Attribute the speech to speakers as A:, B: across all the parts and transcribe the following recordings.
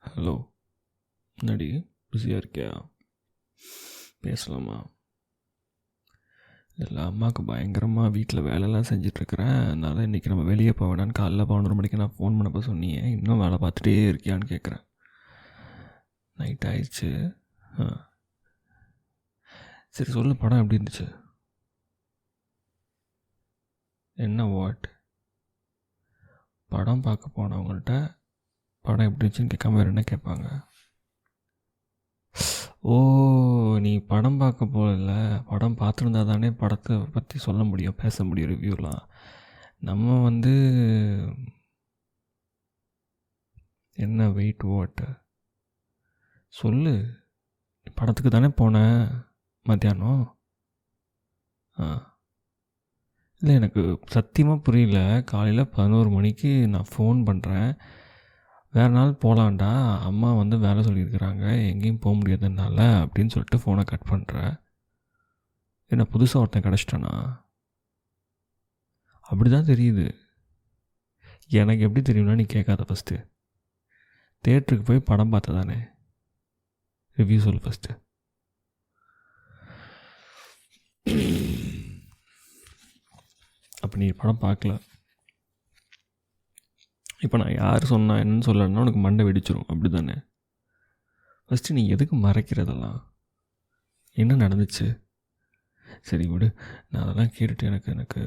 A: Hello. என்னடி பிஸியாக இருக்கியா? பேசலாமா? இல்லை, அம்மாவுக்கு பயங்கரமாக வீட்டில் வேலைலாம் செஞ்சிட்ருக்கிறேன். அதனால் இன்றைக்கி நம்ம வெளியே போக வேணான்னு காலைல 11 மணிக்கு நான் ஃபோன் பண்ணப்போ சொன்னியே, இன்னும் வேலை பார்த்துட்டே இருக்கியான்னு கேட்குறேன். நைட் ஆயிடுச்சு. சரி சொல்லு, படம் எப்படி இருந்துச்சு? என்ன வாட்? படம் பார்க்க போனவங்கள்ட்ட படம் எப்படி இருந்துச்சுன்னு கேட்காம வேறு என்ன கேட்பாங்க? ஓ, நீ படம் பார்க்க போகல, படம் பார்த்துருந்தா தானே படத்தை பற்றி சொல்ல முடியும், பேச முடியும், ரிவ்யூலாம். நம்ம என்ன வெயிட் வாட் சொல்லு. படத்துக்கு தானே போனேன் மத்தியானம். இல்லை, எனக்கு சத்தியமாக புரியல. காலையில் 11 மணிக்கு நான் ஃபோன் பண்ணுறேன், வேறு நாள் போகலான்டா, அம்மா வேலை சொல்லியிருக்கிறாங்க, எங்கேயும் போக முடியாதுனால அப்படின்னு சொல்லிட்டு ஃபோனை கட் பண்ணுறேன். என்ன புதுசாக ஒருத்தன் கிடச்சிட்டானா? அப்படி தான் தெரியுது. எனக்கு எப்படி தெரியும்னா, நீ கேட்காத. ஃபஸ்ட்டு தேட்டருக்கு போய் படம் பார்த்த தானே, ரிவ்யூ சொல்லு ஃபஸ்ட்டு. அப்போ நீ படம் பார்க்கல. இப்போ நான் யார் சொன்னா என்னன்னு சொல்லணும்னா உனக்கு மண்டை வெடிச்சிடும், அப்படி தானே? ஃபஸ்ட்டு நீ எதுக்கு மறைக்கிறதெல்லாம்? என்ன நடந்துச்சு? சரி விடு, நான் அதெல்லாம் கேட்டுட்டு எனக்கு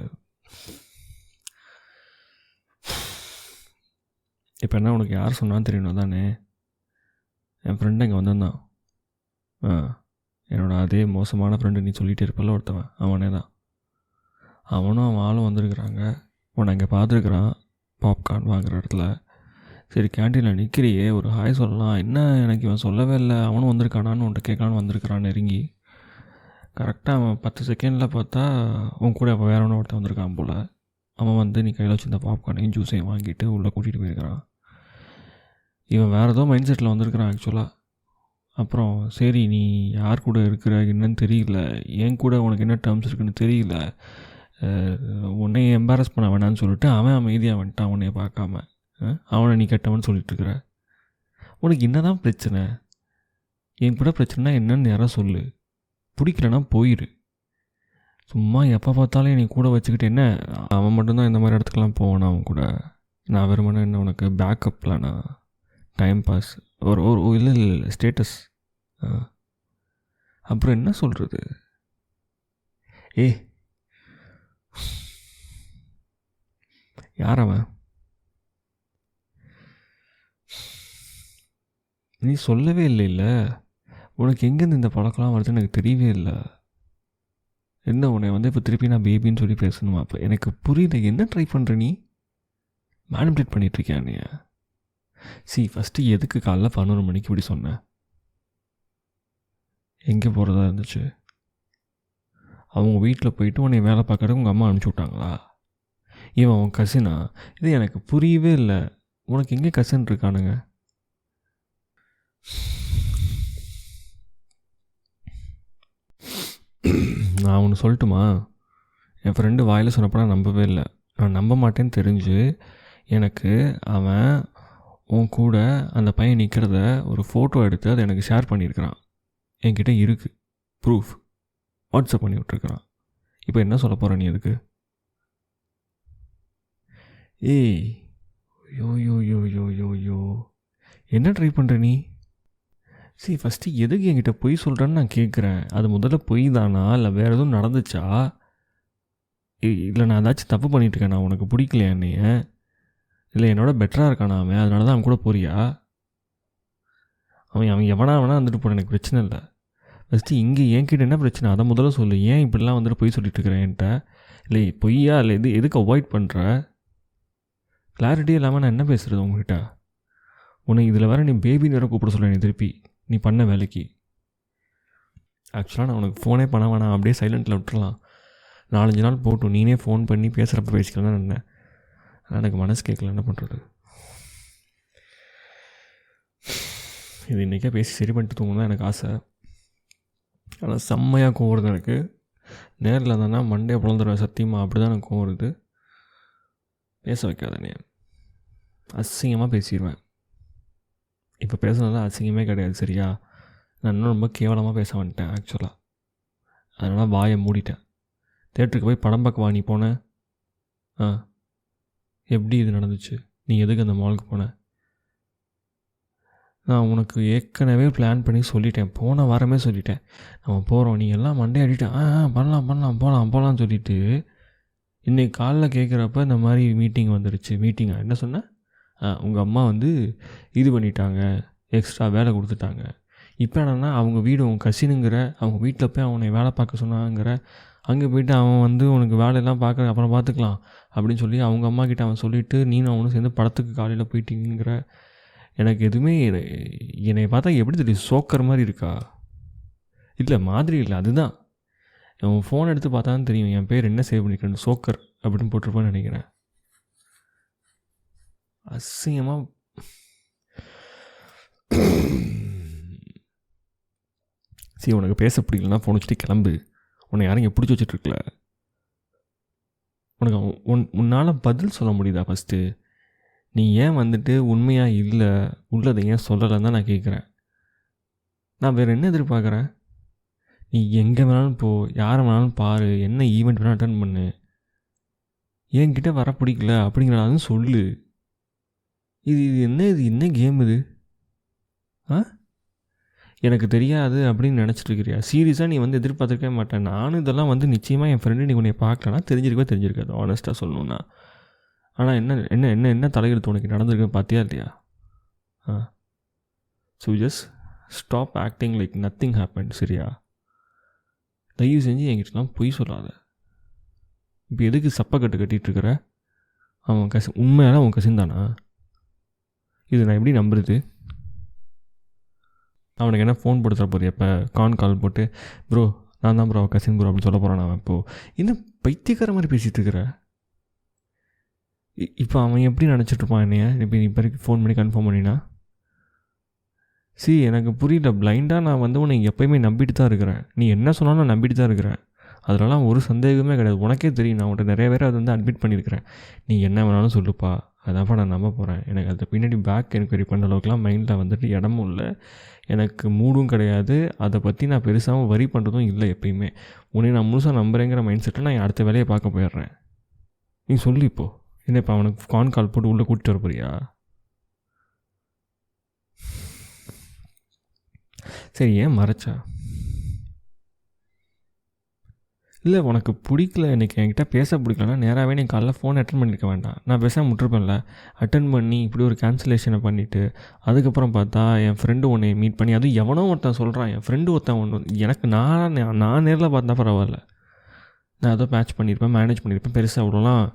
A: இப்போ என்ன உனக்கு யார் சொன்னான்னு தெரியணும் தானே? என் ஃப்ரெண்டு இங்கே வந்திருந்தான். என்னோடய அதே மோசமான ஃப்ரெண்டு நீ சொல்லிகிட்டே இருப்பல ஒருத்தவன், அவனே தான். அவனும் அவன் ஆளும் வந்திருக்கிறாங்க. உன்னை இங்கே பார்த்துருக்குறான் பாப்கார்ன் வாங்குகிற இடத்துல. சரி, கேன்டீனில் நிற்கிறியே, ஒரு ஹாய் சொல்லலாம். என்ன எனக்கு இவன் சொல்லவே இல்லை, அவனும் வந்திருக்கானான்னு உன்ட்ட கேட்கலான்னு வந்திருக்கிறான் நெருங்கி. கரெக்டாக அவன் 10 செகண்டில் பார்த்தா உன் கூட அப்போ வேற ஒருத்தன் வந்திருக்கான் போல். அவன் நீ கையில் வச்சுருந்த பாப்கார்னையும் ஜூஸையும் வாங்கிட்டு உள்ளே கூட்டிகிட்டு போயிருக்கிறான். இவன் வேறு ஏதோ மைண்ட் செட்டில் வந்திருக்கிறான் ஆக்சுவலாக. அப்புறம் சரி, நீ யார் கூட இருக்கிற என்னன்னு தெரியல, என் கூட உனக்கு என்ன டேர்ம்ஸ் இருக்குன்னு தெரியல, உன்னைய எம்பாரஸ் பண்ண வேணான்னு சொல்லிட்டு அவன் அமைதியாக வந்துட்டான் உன்னைய பார்க்காம. அவனை நீ கெட்டவன்னு சொல்லிட்டுருக்குற. உனக்கு என்ன தான் பிரச்சனை? என் கூட பிரச்சனைனா என்னன்னு யாராவது சொல்லு, பிடிக்கலன்னா போயிடு. சும்மா எப்போ பார்த்தாலும் நீ கூட வச்சுக்கிட்டு என்ன? அவன் மட்டும்தான் இந்த மாதிரி இடத்துக்குலாம் போவானா அவன் கூட? நான் வெறுமனே என்ன உனக்கு பேக்கப் பிளானா, டைம் பாஸ், ஒரு ஒரு இல்லை இல்லை ஸ்டேட்டஸ்? அப்புறம் என்ன சொல்கிறது? யார் அவன்? நீ சொல்லவே இல்லைல்ல. உனக்கு எங்கேருந்து இந்த பழக்கம்லாம் வருதுன்னு எனக்கு தெரியவே இல்லை. என்ன உன்னை இப்போ திருப்பி நான் பேபின்னு சொல்லி பேசணுமா? அப்போ எனக்கு புரியல, என்ன ட்ரை பண்ணுற நீ? மேனிபுலேட் பண்ணிகிட்ருக்கியா நீ? ஃபஸ்ட்டு எதுக்கு காலைல 11 மணிக்கு இப்படி சொன்னேன்? எங்கே போகிறதா இருந்துச்சு? அவங்க வீட்டில் போயிட்டு உன்னை வேலை பார்க்கறதுக்கு உங்கள் அம்மா அனுப்பிச்சி விட்டாங்களா? இவன் உன் கசினா? இது எனக்கு புரியவே இல்லை. உனக்கு எங்கே கசின் இருக்கானுங்க? நான் ஒன்று சொல்லட்டுமா? என் ஃப்ரெண்டு வாயில் சொன்னப்போ நான் நம்பவே இல்லை. நான் நம்ப மாட்டேன்னு தெரிஞ்சு எனக்கு அவன் உன் கூட அந்த பையன் நிற்கிறத ஒரு ஃபோட்டோ எடுத்து அதை எனக்கு ஷேர் பண்ணியிருக்கிறான். என்கிட்ட இருக்குது ப்ரூஃப், வாட்ஸ்அப் பண்ணி விட்ருக்குறான். இப்போ என்ன சொல்ல போகிற நீ அதுக்கு? யோ யோ யோ யோ யோ யோ என்ன ட்ரை பண்ணுற நீ? ஃபஸ்ட்டு எதுக்கு என்கிட்ட பொய் சொல்கிறேன்னு நான் கேட்குறேன். அது முதல்ல பொய் தானா, இல்லை வேறு எதுவும் நடந்துச்சா? இல்லை நான் ஏதாச்சும் தப்பு பண்ணிகிட்ருக்கேன், நான் உனக்கு பிடிக்கலையா என்னைய? இல்லை என்னோட பெட்டராக இருக்கானா அவன், அதனால தான் அவன் கூட போறியா? அவன் எவனா வந்துட்டு போன, எனக்கு பிரச்சனை இல்லை. ஃபஸ்ட்டு இங்கே என்கிட்ட என்ன பிரச்சனை அதை முதல்ல சொல்லு. ஏன் இப்படிலாம் பொய் சொல்லிட்டுருக்கிறேன் என்கிட்ட? இல்லை பொய்யா, இல்லை எதுக்கு அவாய்ட் பண்ணுற? கிளாரிட்டி இல்லாமல் நான் என்ன பேசுகிறது உங்ககிட்ட? உன்னை இதில் வேறு நீ பேபின்னு வேறு கூப்பிட சொல்ல நீ திருப்பி நீ பண்ண வேலைக்கு. ஆக்சுவலாக நான் உனக்கு ஃபோனே பண்ண வேணாம், அப்படியே சைலண்ட்டில் விட்டுறலாம். 4-5 நாள் போட்டும், நீனே ஃபோன் பண்ணி பேசுகிறப்ப பேசிக்கலாம் தான் நினேன். ஆனால் எனக்கு மனசு கேட்கல, என்ன பண்ணுறது? இது இன்றைக்கே பேசி சரி பண்ணிட்டு தூங்கணும் தான் எனக்கு ஆசை. ஆனால் செம்மையாக கோவம் வருது எனக்கு. நேரில் தானே மண்டே பிறந்துடுவேன் சத்தியமாக, அப்படி தான் எனக்கு கோவம் வருது. பேச வைக்காத நீ, அசிங்கமாக பேசிடுவேன். இப்போ பேசுனது அசிங்கமே கிடையாது சரியா. நான் இன்னும் ரொம்ப கேவலமாக பேச வந்துட்டேன் ஆக்சுவலாக. அதனால் வாயை மூடிட்டேன். தேட்டருக்கு போய் படம் பார்க்க வா நீ போன. எப்படி இது நடந்துச்சு? நீ எதுக்கு அந்த மாலுக்கு போன? நான் உனக்கு ஏற்கனவே பிளான் பண்ணி சொல்லிட்டேன், போன வாரமே சொல்லிட்டேன் நம்ம போகிறோம். நீ எல்லாம் மண்டே அடிட்டேன் பண்ணலாம் போகலான்னு சொல்லிவிட்டு இன்றைக்கி காலைல கேட்குறப்ப இந்த மாதிரி மீட்டிங் வந்துடுச்சு. மீட்டிங்கா? என்ன சொன்ன? உங்கள் அம்மா வந்து இது பண்ணிட்டாங்க, எக்ஸ்ட்ரா வேலை கொடுத்துட்டாங்க. இப்போ என்னென்னா அவங்க வீடு உன் கசினுங்கிற, அவங்க வீட்டில் போய் அவனை வேலை பார்க்க சொன்னாங்கிற, அங்கே போய்ட்டு அவன் வந்து உனக்கு வேலையெல்லாம் பார்க்குற அப்புறம் பார்த்துக்கலாம் அப்படின்னு சொல்லி அவங்க அம்மா கிட்ட அவன் சொல்லிவிட்டு நீனும் அவனும் சேர்ந்து படத்துக்கு காலையில் போயிட்டீங்கிற. எனக்கு எதுவுமே என்னை பார்த்தா எப்படி தெரியும், சோக்கர் மாதிரி இருக்கா? இல்லை மாதிரி இல்லை, அதுதான் உன் ஃபோன் எடுத்து பார்த்தான்னு தெரியும் என் பேர் என்ன சேவ் பண்ணிக்கிறேன், சோக்கர் அப்படின்னு போட்டிருப்பான்னு நினைக்கிறேன். அசிங்கமாக சரி, உனக்கு பேச பிடிக்கலன்னா ஃபோன் வச்சுட்டு கிளம்பு. உன்னை யாரும் இங்கே பிடிச்சி வச்சுட்ருக்கல. உனக்கு உன்னால் பதில் சொல்ல முடியுதா ஃபஸ்ட்டு? நீ ஏன் வந்துட்டு உண்மையாக இல்லை, உள்ளதை ஏன் சொல்லலைன்னு தான் நான் கேட்குறேன். நான் வேறு என்ன எதிர்பார்க்குறேன்? நீ எங்கே வேணாலும் போ, யாரை வேணாலும் பாரு, என்ன ஈவெண்ட் வேணாலும் அட்டன் பண்ணு, என்கிட்ட வர பிடிக்கல அப்படிங்கிறதாலும் சொல்லு. இது என்ன கேம் இது? எனக்கு தெரியாது அப்படின்னு நினச்சிட்ருக்கிறியா? சீரியஸாக நீ வந்து எதிர்பார்த்துருக்கவே மாட்டேன். நானும் இதெல்லாம் வந்து நிச்சயமாக என் ஃப்ரெண்டு நீ உன்னை பார்க்கலன்னா தெரிஞ்சிருக்காது ஆனஸ்ட்டாக சொல்லணுன்னா. ஆனால் என்ன என்ன என்ன என்ன தலையெழுத்து உனக்கு நடந்திருக்கு பார்த்தியா இல்லையா? So just stop acting like nothing happen சரியா? தயவு செஞ்சு என்கிட்டலாம் பொய் சொல்லாத. இப்போ எதுக்கு சப்பக்கட்டு கட்டிகிட்ருக்கிற? அவன் கசின் உண்மையால அவன் கசின் தானா? இது நான் எப்படி நம்புறது? அவனுக்கு என்ன ஃபோன் போட்டு தர போறியா? இப்போ கால் போட்டு ப்ரோ நான் தான் ப்ரோ கசின் ப்ரோ அப்படின்னு சொல்ல போகிறான். அவன் இப்போது என்ன பைத்தியக்கார மாதிரி பேசிகிட்டு இருக்கிற? இப்போ அவன் எப்படி நினச்சிட்ருப்பான் என்னைய? இப்போ நீ இப்போ ஃபோன் பண்ணி கன்ஃபார்ம் பண்ணினா எனக்கு புரியல. பிளைண்டாக நான் வந்து உன்னை எப்போயுமே நம்பிட்டு தான் இருக்கிறேன். நீ என்ன சொன்னாலும் நான் நம்பிட்டு தான் இருக்கிறேன். அதனால ஒரு சந்தேகமே கிடையாது. உனக்கே தெரியும், நான் உன்ட்ட நிறைய பேர் அதை வந்து அட்மிட் பண்ணியிருக்கிறேன். நீ என்ன வேணாலும் சொல்லுப்பா, அதான்ப்பா நான் நம்ப போகிறேன். எனக்கு அதை பின்னாடி பேக் என்கொயரி பண்ண அளவுக்குலாம் மைண்டில் வந்துட்டு இடமும் இல்லை, எனக்கு மூடும் கிடையாது. அதை பற்றி நான் பெருசாகவும் வரி பண்ணுறதும் இல்லை. எப்பயுமே உன்னை நான் முழுசாக நம்புறேங்கிற மைண்ட் செட்டில் நான் அடுத்த வேலையை பார்க்க போயிடுறேன். நீ சொல்லு இப்போது என்ன? இப்போ அவனுக்கு கால் போட்டு உள்ளே கூட்டிட்டு வர போறியா? சரி, ஏன் மறைச்சா? இல்லை உனக்கு பிடிக்கல, இன்றைக்கி என்கிட்ட பேச பிடிக்கலன்னா நேராகவே நீ காலைல ஃபோன் அட்டன் பண்ணியிருக்க வேண்டாம். நான் பேசாமல் விட்டுருப்பேன்ல. அட்டன் பண்ணி இப்படி ஒரு கேன்சலேஷனை பண்ணிவிட்டு அதுக்கப்புறம் பார்த்தா என் ஃப்ரெண்டு உன்னை மீட் பண்ணி, அதுவும் எவனோ ஒருத்தன் சொல்கிறான், என் ஃப்ரெண்டு ஒருத்தன் ஒன்று எனக்கு நான் நேரில் பார்த்தா பரவாயில்ல, நான் ஏதோ மேட்ச் பண்ணியிருப்பேன், மேனேஜ் பண்ணியிருப்பேன். பெருசாக அவ்வளோலாம்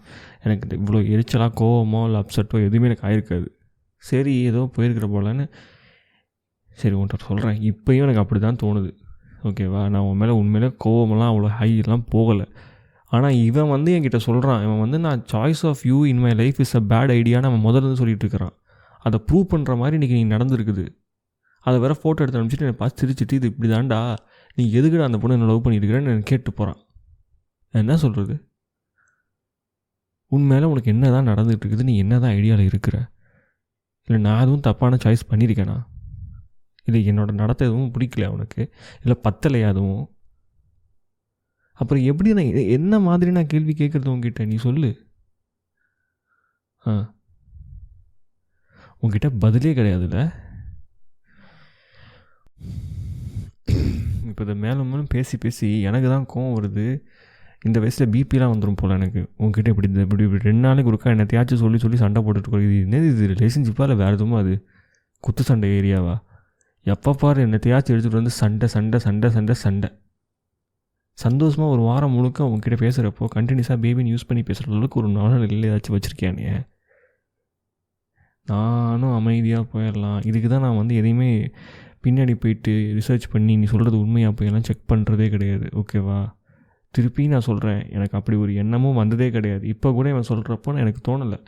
A: எனக்கு இவ்வளோ எரிச்சலாக கோவமோ இல்லை அப்செட்டோ எதுவுமே எனக்கு ஆயிருக்காது. சரி ஏதோ போயிருக்கிற போலன்னு சரி உன்கிட்ட சொல்கிறேன். இப்போயும் எனக்கு அப்படி தான் தோணுது, ஓகேவா? நான் உன் மேலே உண்மையிலே கோவமெல்லாம் அவ்வளோ ஹையெல்லாம் போகலை. ஆனால் இவன் வந்து என்கிட்ட சொல்கிறான், இவன் வந்து நான் choice of you in my life is a bad ஐடியான்னு அவன் முதல்ல சொல்லிட்டு இருக்கிறான். அதை ப்ரூவ் பண்ணுற மாதிரி இன்றைக்கி நீ நடந்துருக்குது. அதை வேறு ஃபோட்டோ எடுத்து அனுப்பிச்சிட்டு என்னை பார்த்து சிரிச்சிட்டு இது இப்படி தாண்டா நீ எதுக்குடா அந்த பொண்ணு என்ன லவ் பண்ணியிருக்கிறேன்னு எனக்கு கேட்டு போகிறான். என்ன சொல்கிறது? உண்மையில உனக்கு என்ன தான் நடந்துகிட்டு இருக்குது? நீ என்ன தான் ஐடியாவில் இருக்கிற? இல்லை நான் எதுவும் தப்பான சாய்ஸ் பண்ணியிருக்கேனா? இல்லை என்னோடய நடத்த எதுவும் பிடிக்கல உனக்கு? இல்லை பத்தலையா அதுவும்? அப்புறம் எப்படி நான் என்ன மாதிரி நான் கேள்வி கேட்குறது உங்ககிட்ட? நீ சொல்லு. உங்ககிட்ட பதிலே கிடையாதுல்ல? இப்போ இதை மேலும் பேசி பேசி எனக்கு தான் கோவம் வருது. இந்த வயசில் பிபிலாம் வந்துடும் போல் எனக்கு. உங்ககிட்ட இப்படி இப்படி 2 நாளைக்கு ஒருக்கா என்னத்தையாச்சும் சொல்லி சண்டை போட்டுட்டு இது என்னது? இது ரிலேஷன்ஷிப்பாக இல்லை வேறு எதுவும்? அது குத்து சண்டை ஏரியாவா? எப்போ பாரு என்னத்தையாச்சும் எடுத்துகிட்டு வந்து சண்டை சண்டை சண்டை சண்டை சண்டை. சந்தோஷமாக ஒரு வாரம் முழுக்க உங்ககிட்ட பேசுகிறப்போ கண்டினியூஸாக பேபின்னு யூஸ் பண்ணி பேசுகிற அளவுக்கு ஒரு நாள் இல்லை ஏதாச்சும் வச்சுருக்கேனே. நானும் அமைதியாக போயிடலாம். இதுக்கு தான் நான் வந்து எதையுமே பின்னாடி போயிட்டு ரிசர்ச் பண்ணி நீ சொல்கிறது உண்மையாக போயெல்லாம் செக் பண்ணுறதே கிடையாது, ஓகேவா? திருப்பி நான் சொல்கிறேன், எனக்கு அப்படி ஒரு எண்ணமும் வந்ததே கிடையாது. இப்போ கூட இவன் சொல்கிறப்போ எனக்கு தோணலை.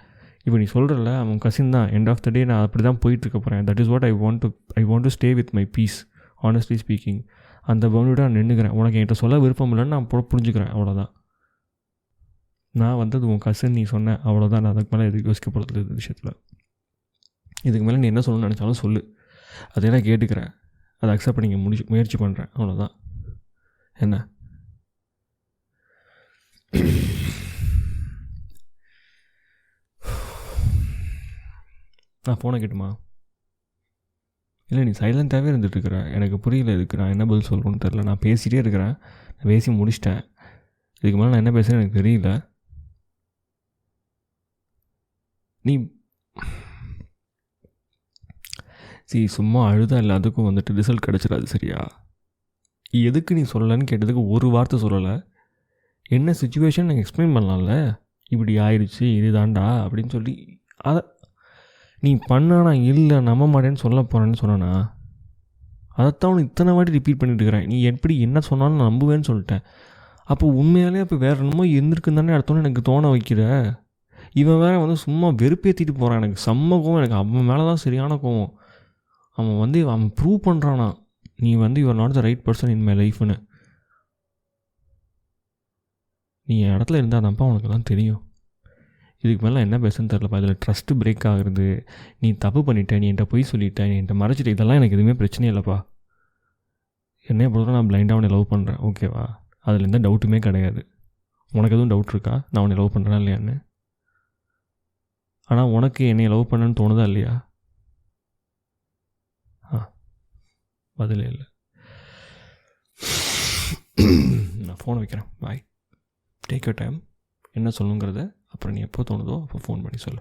A: இப்போ நீ சொல்கிறல அவன் கசின் தான், எண்ட் ஆஃப் த டே நான் அப்படி தான் போயிட்டுருக்க போகிறேன். That is what I want to stay with my peace, honestly speaking. அந்த பவுண்டோட நான் நின்றுக்கிறேன். உனக்கு என்கிட்ட சொல்ல விருப்பம் இல்லைன்னு நான் புரிஞ்சுக்கிறேன், அவ்வளோதான். நான் வந்தது உன் கசின் நீ சொன்னேன், அவ்வளோதான். நான் அதுக்கு மேலே எதுக்கு யோசிக்க போகிறது இந்த விஷயத்தில். இதுக்கு மேலே நீ என்ன சொல்லணும்னு நினச்சாலும் சொல்லு. அதே நான் கேட்டுக்கிறேன், அதை அக்செப்ட் பண்ணிக்க முயற்சி பண்ணுறேன், அவ்வளோதான். என்ன நான் ஃபோனை கேட்டுமா? இல்லை, நீ சைலண்ட்டாகவே இருந்துகிட்ருக்குற. எனக்கு புரியல, இதுக்கு நான் என்ன பதில் சொல்லணும்னு தெரில. நான் பேசிகிட்டே இருக்கிறேன், நான் பேசி முடிச்சிட்டேன். இதுக்கு மேலே நான் என்ன பேசுகிறேன்னு எனக்கு தெரியல. நீ சும்மா அழுதா எல்லாத்துக்கும் வந்துட்டு ரிசல்ட் கிடச்சிடாது, சரியா? எதுக்கு நீ சொல்லலைன்னு கேட்டதுக்கு ஒரு வார்த்தை சொல்லலை. என்ன சுச்சுவேஷன் எனக்கு எக்ஸ்பிளைன் பண்ணலாம்ல. இப்படி ஆயிடுச்சு, இது தாண்டா அப்படின்னு சொல்லி அதை நீ பண்ணானா இல்லை நம்ப மாட்டேன்னு சொல்ல போகிறேன்னு சொன்னேன்னா, அதைத்தான் உனக்கு இத்தனை வாட்டி ரிப்பீட் பண்ணிட்டு இருக்கிறேன். நீ எப்படி என்ன சொன்னாலும் நான் நம்புவேன்னு சொல்லிட்டேன். அப்போ உண்மையாலே அப்போ வேறு என்னமோ இருந்திருக்குன்னு தானே அடுத்தோன்னு எனக்கு தோண வைக்கிற. இவன் வேறு வந்து சும்மா வெறுப்பேற்றிட்டு போகிறான். எனக்கு செம்ம கோவம். எனக்கு அவன் மேலே தான் சரியான கோவம். அவன் ப்ரூவ் பண்ணுறானா நீ வந்து you are not the right person in my லைஃப்னு. நீ என் இடத்துல இருந்தால் தான்ப்பா உனக்கு தான் தெரியும். இதுக்கு மேலே என்ன பேசுன்னு தெரிலப்பா. இதில் ட்ரஸ்ட்டு பிரேக் ஆகுறது, நீ தப்பு பண்ணிட்ட, நீ என்கிட்ட பொய் சொல்லிட்ட, நீ என்கிட்ட மறைச்சிட்ட, இதெல்லாம் எனக்கு எதுவுமே பிரச்சனையே இல்லைப்பா. என்னைய பொறுத்தவரை நான் பிளைண்டாக உன்னை லவ் பண்ணுறேன், ஓகேவா? அதில் எந்த டவுட்டுமே கிடையாது. உனக்கு எதுவும் டவுட் இருக்கா நான் உன்னை லவ் பண்ணுறேன் இல்லையான்னு? ஆனால் உனக்கு என்னை லவ் பண்ணேன்னு தோணுதா இல்லையா? பதிலே இல்லை. நான் ஃபோன் வைக்கிறேன், பாய். Take your time. என்ன சொல்லணுங்கிறத அப்புறம் நீ எப்போ தோணுதோ அப்போ ஃபோன் பண்ணி சொல்லு.